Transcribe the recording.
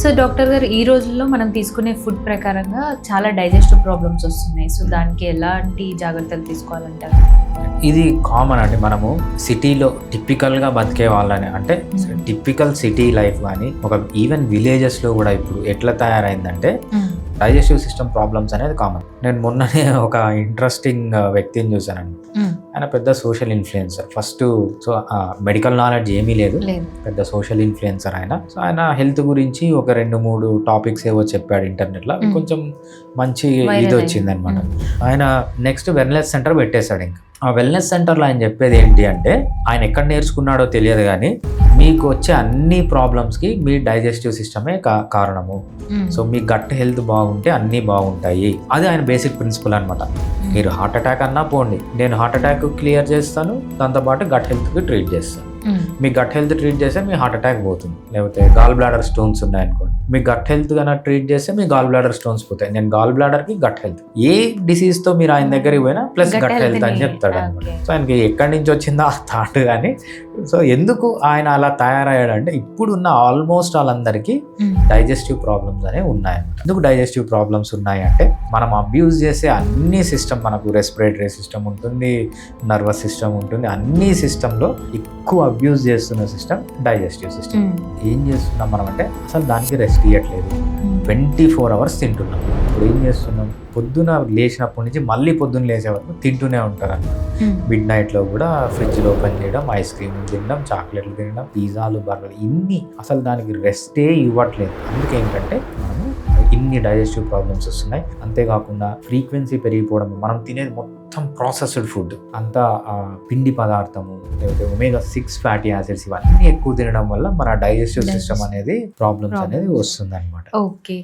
So doctor గారు, ఈ రోజుల్లో మనం తీసుకునే ఫుడ్ ప్రకారంగా చాలా డైజెస్టివ్ ప్రాబ్లమ్స్ వస్తున్నాయి. సో దానికి ఎలాంటి జాగ్రత్తలు తీసుకోవాలంటారు? ఇది కామన్ అండి. మనము సిటీలో టిపికల్గా బతికే వాళ్ళని, అంటే టిపికల్ సిటీ లైఫ్ కానీ ఒక ఈవెన్ విలేజెస్లో కూడా ఇప్పుడు ఎట్లా తయారైందంటే డైజెస్టివ్ సిస్టమ్ ప్రాబ్లమ్స్ అనేది కామన్. నేను మొన్ననే ఒక ఇంట్రెస్టింగ్ వ్యక్తిని చూశానండి. ఆయన పెద్ద social influencer. First so medical knowledge ఏమీ లేదు, పెద్ద సోషల్ ఇన్ఫ్లుయెన్సర్ ఆయన. సో ఆయన హెల్త్ గురించి ఒక 2-3 టాపిక్స్ ఏవో చెప్పాడు ఇంటర్నెట్లో. కొంచెం మంచి ఇది వచ్చింది అనమాట. ఆయన నెక్స్ట్ వెల్నెస్ సెంటర్ పెట్టేశాడు. ఇంకా ఆ వెల్నెస్ సెంటర్లో ఆయన చెప్పేది ఏంటి అంటే, ఆయన ఎక్కడ నేర్చుకున్నాడో తెలియదు కానీ మీకు వచ్చే అన్ని ప్రాబ్లమ్స్కి మీ డైజెస్టివ్ సిస్టమే కారణము. సో మీ గట్ హెల్త్ బాగుంటే అన్నీ బాగుంటాయి. అది ఆయన బేసిక్ ప్రిన్సిపల్ అనమాట. మీరు హార్ట్ అటాక్ అన్నా పోండి, నేను హార్ట్ అటాక్ క్లియర్ చేస్తాను, దాంతోపాటు గట్ హెల్త్కి ట్రీట్ చేస్తాను. మీ గట్ హెల్త్ ట్రీట్ చేస్తే మీ హార్ట్ అటాక్ పోతుంది. లేకపోతే గాల్ బ్లాడర్ స్టోన్స్ ఉన్నాయనుకోండి, మీ గట్ హెల్త్ కన్నా ట్రీట్ చేస్తే మీ గాల్ బ్లాడర్ స్టోన్స్ పోతాయి. నేను గాల్ బ్లాడర్కి గట్ హెల్త్, ఏ డిసీజ్తో మీరు ఆయన దగ్గరికి పోయినా ప్లస్ గట్ హెల్త్ అని చెప్తాడు అనమాట. సో ఆయనకి ఎక్కడి నుంచి వచ్చిందో ఆ థాట్ కానీ. సో ఎందుకు ఆయన అలా తయారయ్యాడంటే, ఇప్పుడున్న ఆల్మోస్ట్ వాళ్ళందరికీ డైజెస్టివ్ ప్రాబ్లమ్స్ అనేవి ఉన్నాయి. ఎందుకు డైజెస్టివ్ ప్రాబ్లమ్స్ ఉన్నాయి అంటే, మనం అబ్యూజ్ చేసే అన్ని సిస్టమ్, మనకు రెస్పిరేటరీ సిస్టమ్ ఉంటుంది, నర్వస్ సిస్టమ్ ఉంటుంది, అన్ని సిస్టంలో ఎక్కువ అబ్యూజ్ చేస్తున్న సిస్టమ్ డైజెస్టివ్ సిస్టమ్. ఏం చేస్తున్నాం మనం అంటే, అసలు దానికి రెస్ట్ ఇవ్వట్లేదు. 24 hours తింటున్నాం. ఇప్పుడు ఏం చేస్తున్నాం, పొద్దున లేచినప్పటి నుంచి మళ్ళీ పొద్దున్న లేచే వరకు తింటూనే ఉంటారు అన్నమాట. మిడ్ నైట్లో కూడా ఫ్రిడ్జ్లో ఓపెన్ చేయడం, ఐస్ క్రీమ్ తినడం, చాక్లెట్లు తినడం, పిజ్జాలు, బర్గర్లు, ఇన్ని అసలు దానికి రెస్టే ఇవ్వట్లేదు. అందుకే ఏంటంటే మనము ఇన్ని డైజెస్టివ్ ప్రాబ్లమ్స్ వస్తున్నాయి. అంతేకాకుండా ఫ్రీక్వెన్సీ పెరిగిపోవడం, మనం తినేది మొత్తం ప్రాసెస్డ్ ఫుడ్ అంతా, పిండి పదార్థము, లేకపోతే omega-6 ఫ్యాటీ యాసిడ్స్, ఇవన్నీ ఎక్కువ తినడం వల్ల మన డైజెస్టివ్ సిస్టమ్ అనేది ప్రాబ్లమ్స్ అనేది వస్తుంది అనమాట. ఓకే.